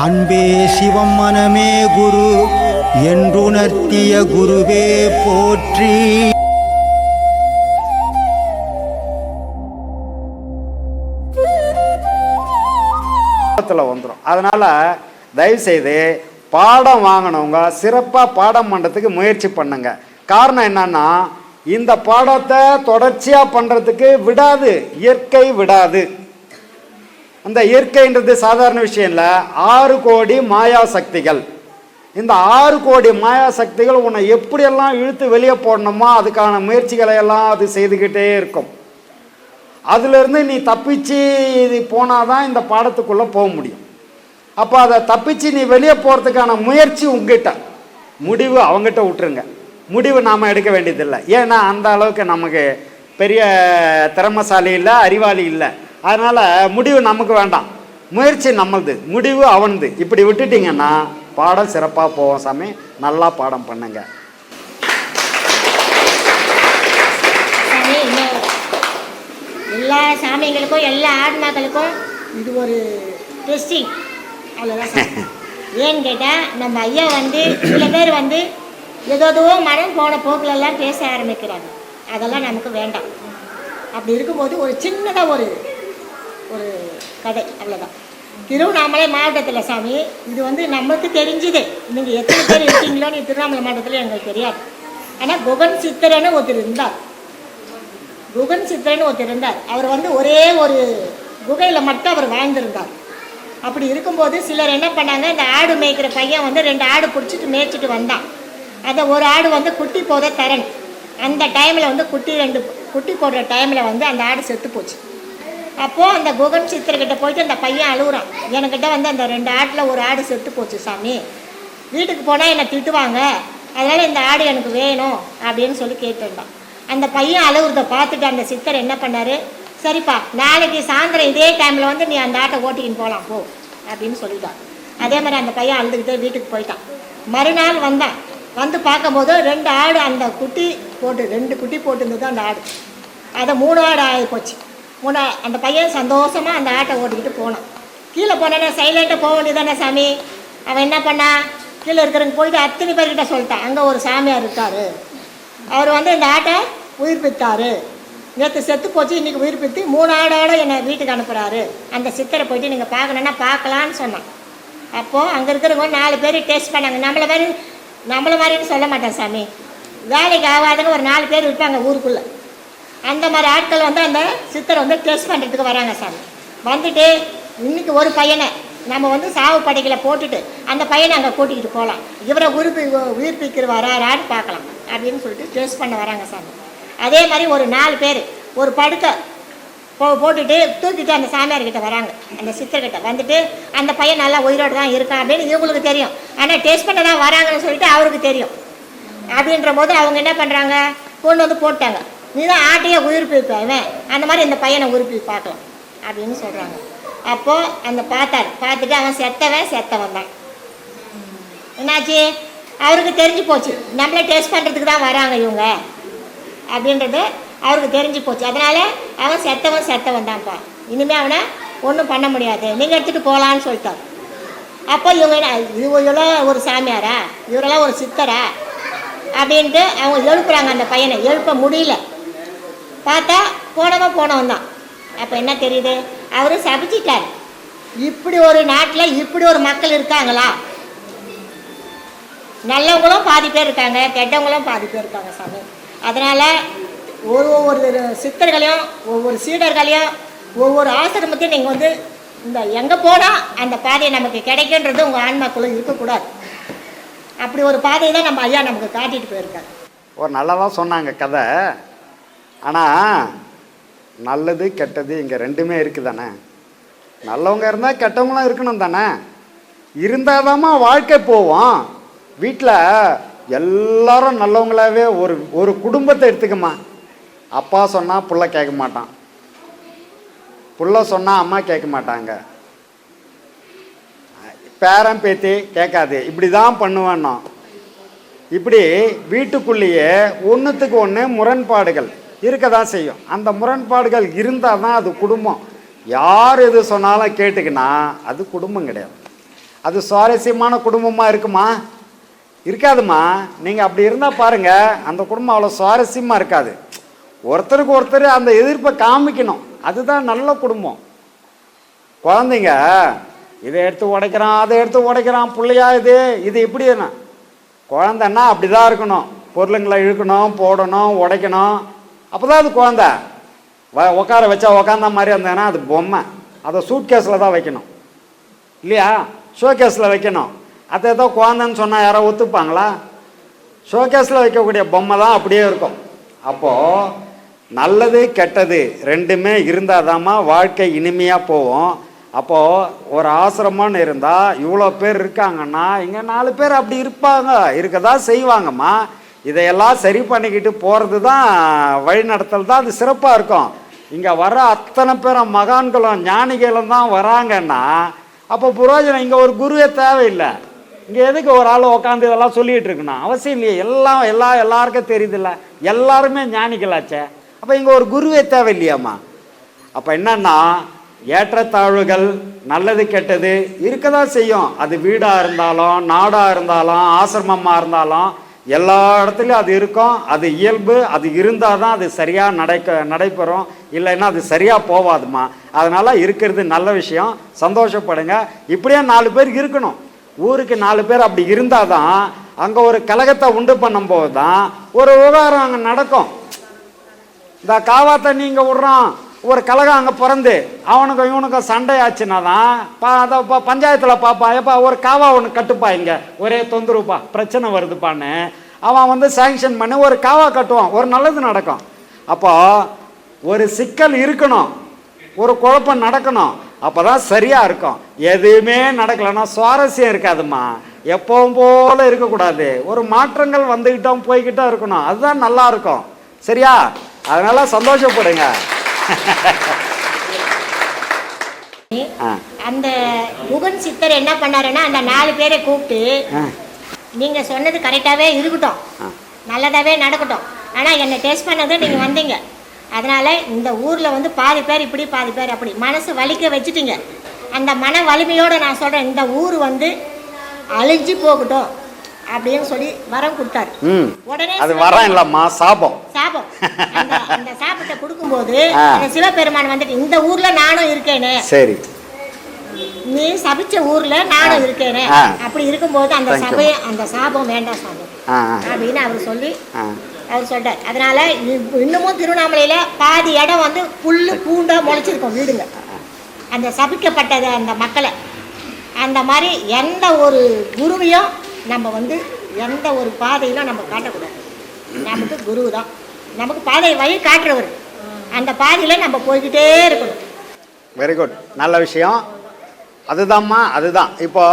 அன்பே சிவம் மனமே குரு என்றுணர்த்திய குருவே போற்றி. வந்துடும். அதனால தயவு செய்து பாடம் வாங்கினவங்க சிறப்பாக பாடம் பண்ணுறதுக்கு முயற்சி பண்ணுங்க. காரணம் என்னன்னா, இந்த பாடத்தை தொடர்ச்சியாக பண்ணுறதுக்கு விடாது, இயற்கை விடாது. அந்த இயற்கைன்றது சாதாரண விஷயம் இல்லை. 6 கோடி மாயா சக்திகள். இந்த 6 கோடி மாயா சக்திகள் உன்னை எப்படியெல்லாம் இழுத்து வெளியே போடணுமோ அதுக்கான முயற்சிகளை எல்லாம் அது செய்துக்கிட்டே இருக்கும். அதுலேருந்து நீ தப்பிச்சு போனாதான் இந்த பாடத்துக்குள்ளே போக முடியும். அப்போ அதை தப்பிச்சு நீ வெளியே போகிறதுக்கான முயற்சி உங்ககிட்ட, முடிவு அவங்ககிட்ட விட்டுருங்க. முடிவு நாம் எடுக்க வேண்டியதில்லை. ஏன்னா அந்த அளவுக்கு நமக்கு பெரிய திறமைசாலி இல்லை, அறிவாளி இல்லை. அதனால் முடிவு நமக்கு வேண்டாம், முயற்சி நம்மளது, முடிவு அவனது. இப்படி விட்டுட்டிங்கன்னா பாடம் சிறப்பாக போவோம். சாமி நல்லா பாடம் பண்ணுங்க. எல்லா சாமிங்களுக்கும் எல்லா ஆத்மாக்களுக்கும் இது ஒரு டெஸ்டிங், அவ்வளோதான். ஏன்னு கேட்டால் நம்ம ஐயா சில பேர் ஏதோ மனம் போன போக்கிலெல்லாம் பேச ஆரம்பிக்கிறாங்க. அதெல்லாம் நமக்கு வேண்டாம். அப்படி இருக்கும்போது ஒரு சின்னதாக ஒரு கதை, அவ்வளோதான். திருவண்ணாமலை மாவட்டத்தில் சாமி இது நமக்கு தெரிஞ்சுது. நீங்கள் எத்தனை பேர் இருக்கீங்களோன்னு திருவண்ணாமலை மாவட்டத்தில் எங்களுக்கு தெரியாது. ஆனால் குகன் சித்தரன்னு ஒருத்தர் இருந்தார். அவர் ஒரே ஒரு குகையில் மட்டும் அவர் வாழ்ந்திருந்தார். அப்படி இருக்கும்போது சிலர் என்ன பண்ணாங்க, இந்த ஆடு மேய்க்கிற பையன் 2 ஆடு பிடிச்சிட்டு மேய்ச்சிட்டு வந்தான். அதை ஒரு ஆடு குட்டி போத தரன். அந்த டைமில் குட்டி 2 குட்டி போடுற டைமில் அந்த ஆடு செத்து போச்சு. அப்போது அந்த குகன் சித்தர்கிட்ட போயிட்டு அந்த பையன் அழுகுறான், என்கிட்ட அந்த 2 ஆட்டில் ஒரு ஆடு செத்து போச்சு சாமி, வீட்டுக்கு போனால் என்னை திட்டுவாங்க, அதனால் இந்த ஆடு எனக்கு வேணும் அப்படின்னு சொல்லி கேட்டுருந்தான். அந்த பையன் அழுகுறத பார்த்துட்டு அந்த சித்தர் என்ன பண்ணார், சரிப்பா நாளைக்கு சாயந்தரம் இதே டைமில் நீ அந்த ஆட்டை ஓட்டிக்கின்னு போகலாம் போ அப்படின்னு சொல்லிட்டான். அதே மாதிரி அந்த பையன் அழுதுகிட்டே வீட்டுக்கு போயிட்டான். மறுநாள் வந்தான். பார்க்கும்போது 2 ஆடு அந்த குட்டி போட்டு 2 குட்டி போட்டுருந்தது அந்த ஆடு. அதை 3 ஆடு ஆகி போச்சு. அந்த பையன் சந்தோஷமாக அந்த ஆட்டை ஓட்டிக்கிட்டு போனான். கீழே போனானே சைலண்ட்டாக போக வேண்டியதானே சாமி. அவன் என்ன பண்ணான், கீழே இருக்கிறவங்க போயிட்டு அத்தனை பேர்கிட்ட சொல்லிட்டான், அங்கே ஒரு சாமியார் இருக்கார், அவர் இந்த ஆட்டை உயிர்ப்பித்தார், நேற்று செத்து போச்சு, இன்றைக்கி உயிர்ப்பித்து 3 ஆடோட என்னை வீட்டுக்கு அனுப்புகிறாரு, அந்த சித்தரை போயிட்டு நீங்கள் பார்க்கணுன்னா பார்க்கலான்னு சொன்னான். அப்போது அங்கே இருக்கிறவங்க 4 பேர் டெஸ்ட் பண்ணாங்க. நம்மளை மாதிரின்னு சொல்ல மாட்டேன் சாமி, வேலைக்கு ஆகாதவங்க ஒரு 4 பேர் இருப்பாங்க ஊருக்குள்ளே. அந்த மாதிரி ஆட்கள் அந்த சித்தரை டெஸ்ட் பண்ணுறதுக்கு வராங்க சாமி. வந்துட்டு இன்றைக்கி ஒரு பையனை நம்ம சாவு படைகளை போட்டுட்டு அந்த பையனை அங்கே கூட்டிக்கிட்டு போகலாம், இவரை உயிர்ப்பிக்கிற வரான்னு பார்க்கலாம் அப்படின்னு சொல்லிட்டு டெஸ்ட் பண்ண வராங்க சாமி. அதே மாதிரி ஒரு 4 பேர் ஒரு படுக்கை போட்டுட்டு தூக்கிட்டு அந்த சாமியார்கிட்ட வராங்க, அந்த சித்தர்கிட்ட வந்துட்டு அந்த பையன் நல்லா உயிரோடு தான் இருக்கான் அப்படின்னு இவங்களுக்கு தெரியும். ஆனால் டெஸ்ட் பண்ண தான் வராங்கன்னு சொல்லிட்டு அவருக்கு தெரியும். அப்படின்ற போது அவங்க என்ன பண்ணுறாங்க, கொண்டு போட்டாங்க, நீ தான் ஆட்டையே உயிர்ப்பிப்பேன், அந்த மாதிரி இந்த பையனை உயிர்ப்பி பார்க்கலாம் அப்படின்னு சொல்கிறாங்க. அப்போது அந்த பார்த்துட்டு அவன் செத்தவன் தான். என்னாச்சு, அவருக்கு தெரிஞ்சு போச்சு நம்மளே டெஸ்ட் பண்ணுறதுக்கு தான் வராங்க இவங்க அப்படின்றது அவருக்கு தெரிஞ்சு போச்சு. அதனால் அவன் செத்தவன் தான்ப்பா, இனிமேல் அவனை ஒன்றும் பண்ண முடியாது, நீங்கள் எடுத்துகிட்டு போகலான்னு சொல்லிட்டார். அப்போ இவங்கெல்லாம் ஒரு சாமியாரா, இவரெல்லாம் ஒரு சித்தரா அப்படின்ட்டு அவங்க எழுப்புறாங்க. அந்த பையனை எழுப்ப முடியல. பார்த்தா போனவன் தான். அப்போ என்ன தெரியுது, அவர் சபிச்சிட்டார். இப்படி ஒரு நாட்டில் இப்படி ஒரு மக்கள் இருக்காங்களா? நல்லவங்களும் பாதி பேர் இருக்காங்க, கெட்டவங்களும் பாதி பேர் இருக்காங்க சாமி. அதனால் ஒவ்வொரு சித்தர்களையும் ஒவ்வொரு சீடர்களையும் ஒவ்வொரு ஆசிரமத்தையும் நீங்கள் இந்த எங்கே போனால் அந்த பாதையை நமக்கு கிடைக்குன்றது உங்கள் ஆன்மாக்குள்ளே இருக்கக்கூடாது. அப்படி ஒரு பாதையை தான் நம்ம ஐயா நமக்கு காட்டிட்டு போயிருக்காரு. ஒரு நல்லதாக சொன்னாங்க கதை. ஆனால் நல்லது கெட்டது இங்கே 2மே இருக்குது தானே. நல்லவங்க இருந்தால் கெட்டவங்களும் இருக்கணும் தானே. இருந்தால் தாம்மா வாழ்க்கை போவோம். வீட்டில் எல்லாரும் நல்லவங்களாவே ஒரு குடும்பத்தை எடுத்துக்கம்மா. அப்பா சொன்னால் புள்ள கேட்க மாட்டான், புள்ள சொன்னால் அம்மா கேட்க மாட்டாங்க, பேரன் பேத்தி கேட்காது, இப்படி தான் பண்ணுவேன்னோ. இப்படி வீட்டுக்குள்ளேயே ஒன்றுத்துக்கு ஒன்று முரண்பாடுகள் இருக்க தான் செய்யும். அந்த முரண்பாடுகள் இருந்தால் தான் அது குடும்பம். யார் எது சொன்னாலும் கேட்டுக்கினா அது குடும்பம் கிடையாது. அது சுவாரஸ்யமான குடும்பமாக இருக்குமா? இருக்காதுமா. நீங்கள் அப்படி இருந்தால் பாருங்கள், அந்த குடும்பம் அவ்வளோ சுவாரஸ்யமாக இருக்காது. ஒருத்தருக்கு ஒருத்தர் அந்த எதிர்ப்பை காமிக்கணும், அதுதான் நல்ல குடும்பம். குழந்தைங்க இதை எடுத்து உடைக்கிறான், அதை எடுத்து உடைக்கிறான், பிள்ளையா இது இப்படி என்ன குழந்தைன்னா அப்படி தான் இருக்கணும். பொருளுங்களை இழுக்கணும், போடணும், உடைக்கணும், அப்போ தான் அது குழந்தை. உட்கார வச்சா உக்காந்த மாதிரி இருந்தேன்னா அது பொம்மை. அதை சூட் கேஸில் தான் வைக்கணும் இல்லையா? ஷோ கேஸில் வைக்கணும். அதை ஏதோ குழந்தைன்னு சொன்னால் யாரோ ஒத்துப்பாங்களா? ஷோ கேஸில் வைக்கக்கூடிய பொம்மை தான் அப்படியே இருக்கும். அப்போது நல்லது கெட்டது ரெண்டுமே இருந்தால் தாம்மா வாழ்க்கை இனிமையாக போகும். அப்போது ஒரு ஆசிரமம்னு இருந்தால் இவ்வளோ பேர் இருக்காங்கன்னா இங்கே 4 பேர் அப்படி இருப்பாங்க, இருக்க தான் செய்வாங்கம்மா. இதையெல்லாம் சரி பண்ணிக்கிட்டு போகிறது தான் வழிநடத்தல் தான் அது சிறப்பாக இருக்கும். இங்கே வர அத்தனை பேரும் மகான்களும் ஞானிகளும் தான் வராங்கன்னா அப்போ புரோஜனம். இங்கே ஒரு குருவே தேவையில்லை. இங்கே எதுக்கு ஒரு ஆள் உட்காந்து இதெல்லாம் சொல்லிகிட்டு இருக்கணும்? அவசியம் இல்லையே. எல்லாருக்கும் தெரியுதில்ல, எல்லாருமே ஞானிகளாச்சே. அப்போ இங்கே ஒரு குருவே தேவையில்லையாம்மா. அப்போ என்னன்னா ஏற்றத்தாழ்வுகள் நல்லது கெட்டது இருக்க தான் செய்யும். அது வீடாக இருந்தாலும் நாடாக இருந்தாலும் ஆசிரமமாக இருந்தாலும் எல்லா இடத்துலையும் அது இருக்கும். அது இயல்பு. அது இருந்தால் தான் அது சரியாக நடைபெறும், இல்லைன்னா அது சரியாக போவாதுமா. அதனால் இருக்கிறது நல்ல விஷயம், சந்தோஷப்படுங்க. இப்படியே 4 பேர் இருக்கணும். ஊருக்கு 4 பேர் அப்படி இருந்தால் தான் அங்கே ஒரு கலகத்தை உண்டு பண்ணும்போது தான் ஒரு விவகாரம் அங்கே நடக்கும். இந்த காவா தண்ணி இங்கே விட்றான், ஒரு கலகம் அங்கே பிறந்து அவனுக்கும் இவனுக்கும் சண்டை ஆச்சுன்னா தான் அதை பஞ்சாயத்தில் பார்ப்பான். எப்பா ஒரு காவா ஒன்று கட்டுப்பா, இங்கே ஒரே தொந்தரவுப்பா, பிரச்சனை வருதுப்பான்னு அவன் சேங்ஷன் பண்ணி ஒரு காவா கட்டுவான், ஒரு நல்லது நடக்கும். அப்போ ஒரு சிக்கல் இருக்கணும், ஒரு குழப்பம் நடக்கணும், அப்போ தான் சரியாக இருக்கும். எதுவுமே நடக்கலைன்னா சுவாரஸ்யம் இருக்காதுமா. எப்பவும் போல இருக்கக்கூடாது, ஒரு மாற்றங்கள் வந்துக்கிட்டோம் போய்கிட்டோம் இருக்கணும், அதுதான் நல்லா இருக்கும். சரியா? அதனால சந்தோஷப்படுங்க. அந்த குகன் சித்தர் என்ன பண்ணாருன்னா அந்த 4 பேரை கூப்பிட்டு, நீங்க சொன்னது கரெக்டாவே இருக்கட்டும், நல்லதாவே நடக்கட்டும், ஆனா என்னை டெஸ்ட் பண்ணது நீங்க வந்தீங்க, அதனால இந்த ஊர்ல பாதி பேர் இப்படி பாதி பேர் அப்படி மனசு வலிக்க வச்சுட்டீங்க. அந்த மன வலிமையோட நான் சொல்றேன், இந்த ஊர் அழிஞ்சு போகட்டும் அப்படின்னு சொல்லி வரம் கொடுத்தாரு. உடனே அது வரம் இல்லம்மா, சாபம். சாபம். அந்த சாபத்தை கொடுக்கும்போது சிவபெருமான் இந்த ஊர்ல நானும் இருக்கேனே, சரி நீ சபிச்ச ஊர்ல நானும் இருக்கேனே, அப்படி இருக்கும்போது அந்த சாபம் வேண்டாம் சாமி அப்படின்னு அவர் சொல்றார். அதனால இன்னமும் திருவண்ணாமலையில பாதி இடம் புல்லு பூண்டா முளைச்சிருக்கும் வீடுங்க, அந்த சபிக்கப்பட்டது அந்த மக்களை. அந்த மாதிரி எந்த ஒரு குருவையும் நம்ம எந்த ஒரு பாதையிலும் நம்ம காட்டக்கூடாது. நமக்கு குரு தான் நமக்கு பாதை வழி காட்டுறவர், அந்த பாதையில் நம்ம போய்கிட்டே இருக்கணும். வெரி குட், நல்ல விஷயம். அதுதான்மா, அதுதான். இப்போ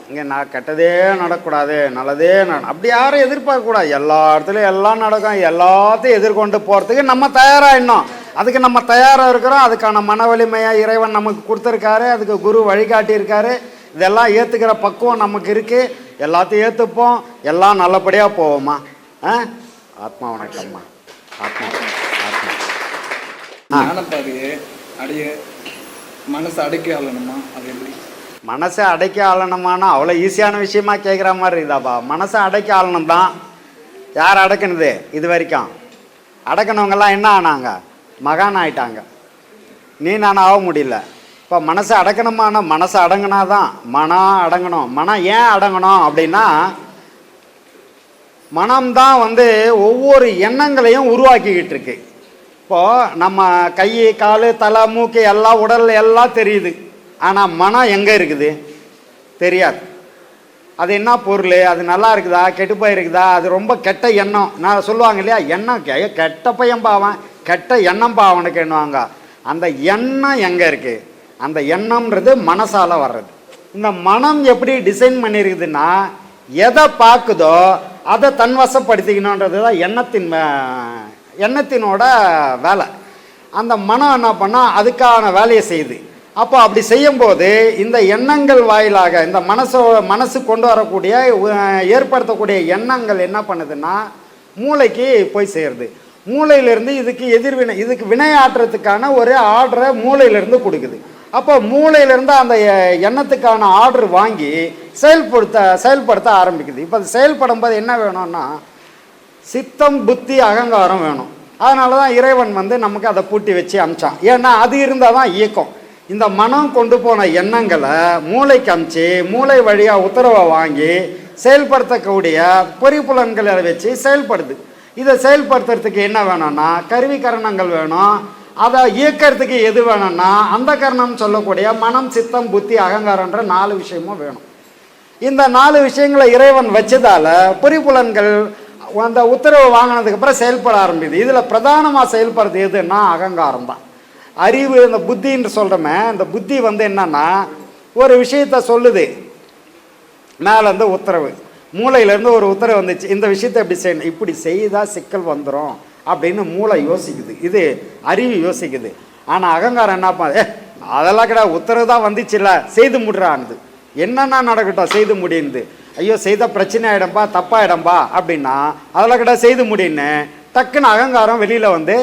இங்கே நான் கெட்டதே நடக்கூடாது, நல்லதே அப்படி யாரும் எதிர்பார்க்கக்கூடாது. எல்லா இடத்துலையும் எல்லாம் நடக்கும், எல்லாத்தையும் எதிர்கொண்டு போகிறதுக்கு நம்ம தயாராகிடணும். அதுக்கு நம்ம தயாராக இருக்கிறோம். அதுக்கான மன வலிமையாக இறைவன் நமக்கு கொடுத்துருக்காரு, அதுக்கு குரு வழிகாட்டியிருக்காரு. இதெல்லாம் ஏற்றுக்கிற பக்குவம் நமக்கு இருக்குது. எல்லாத்தையும் ஏற்றுப்போம், எல்லாம் நல்லபடியாக போவோம்மா. ஆத்மா வணக்கம்மா. ஆத்மா மனசை அடக்கி ஆளணுமா? அது எப்படி மனசை அடக்கி ஆளணுமானா அவ்வளோ ஈஸியான விஷயமா கேட்குற மாதிரி இருக்குதாப்பா. மனசை அடக்கி ஆளணும் தான். யார் அடக்குனது? இது வரைக்கும் அடக்கினவங்கெல்லாம் என்ன ஆனாங்க? மகான் ஆயிட்டாங்க. நீ நான் ஆக முடியல. இப்போ மனசை அடக்கணுமானா மனசை அடங்கினா தான் மனம் அடங்கணும். மனம் ஏன் அடங்கணும் அப்படின்னா, மனம்தான் ஒவ்வொரு எண்ணங்களையும் உருவாக்கிக்கிட்டு இருக்கு. இப்போது நம்ம கை கால் தலை மூக்கு எல்லாம் உடல் எல்லாம் தெரியுது, ஆனால் மனம் எங்கே இருக்குது தெரியாது. அது என்ன பொருள், அது நல்லா இருக்குதா கெட்டு போயிருக்குதா, அது ரொம்ப கெட்ட எண்ணம். நான் சொல்லுவாங்க இல்லையா, எண்ணம் கெட்ட பையன் பாவன், கெட்ட எண்ணம் பாவனுக்கு எண்ணுவாங்க. அந்த எண்ணம் எங்கே இருக்குது? அந்த எண்ணம்ன்றது மனசால் வர்றது. இந்த மனம் எப்படி டிசைன் பண்ணியிருக்குதுன்னா, எதை பார்க்குதோ அதை தன்வசப்படுத்திக்கணுன்றது தான் எண்ணத்தினோட வேலை. அந்த மனம் என்ன பண்ணால் அதுக்கான வேலையை செய்யுது. அப்போ அப்படி செய்யும்போது இந்த எண்ணங்கள் வாயிலாக இந்த மனசு கொண்டு வரக்கூடிய ஏற்படுத்தக்கூடிய எண்ணங்கள் என்ன பண்ணுதுன்னா மூளைக்கு போய் சேருது. மூளையிலேருந்து இதுக்கு வினையாற்றுறதுக்கான ஒரு ஆர்டரை மூளையிலேருந்து கொடுக்குது. அப்போ மூளையிலேருந்து அந்த எண்ணத்துக்கான ஆர்டர் வாங்கி செயல்படுத்த ஆரம்பிக்குது. இப்போ அது செயல்படும் போது என்ன வேணும்னா சித்தம் புத்தி அகங்காரம் வேணும். அதனால தான் இறைவன் வந்து நமக்கு அதை பூட்டி வச்சு அமிச்சான். ஏன்னா அது இருந்தால் தான் இயக்கம். இந்த மனம் கொண்டு போன எண்ணங்களை மூளைக்கு அமிச்சு மூளை வழியாக உத்தரவை வாங்கி செயல்படுத்தக்கூடிய பொறிப்புலன்களை வச்சு செயல்படுது. இதை செயல்படுத்துறதுக்கு என்ன வேணும்னா கருவி கரணங்கள் வேணும். அதை இயக்கிறதுக்கு எது வேணும்னா அந்த கரணம் சொல்லக்கூடிய மனம் சித்தம் புத்தி அகங்காரன்ற 4 விஷயமும் வேணும். இந்த 4 விஷயங்களை இறைவன் வச்சதால பொறிப்புலன்கள் அந்த உத்தரவு வாங்கினதுக்கு அப்புறம் செயல்பட ஆரம்பிக்குது. இதில் பிரதானமாக செயல்படுறது எதுன்னா அகங்காரம் தான். அறிவு இந்த புத்தின்னு சொல்கிறோமே, இந்த புத்தி வந்து என்னன்னா ஒரு விஷயத்த சொல்லுது, மேலேருந்து உத்தரவு, மூளையிலேருந்து ஒரு உத்தரவு வந்துச்சு, இந்த விஷயத்தை எப்படி செய்யணும், இப்படி செய்தால் சிக்கல் வந்துடும் அப்படின்னு மூளை யோசிக்குது, இது அறிவு யோசிக்குது. ஆனால் அகங்காரம் என்னப்பா, அதெல்லாம் கிடையாது, உத்தரவு தான் வந்துச்சுல்ல செய்து முடிறான்து, என்னென்ன நடக்கட்டும் செய்து முடியுது, ஐயோ செய்தால் பிரச்சனை ஆகிடம்பா தப்பாயிடம்பா அப்படின்னா அதெல்லாம் கிடையாது செய்து முடியுன்னு டக்குன்னு அகங்காரம் வெளியில் வந்து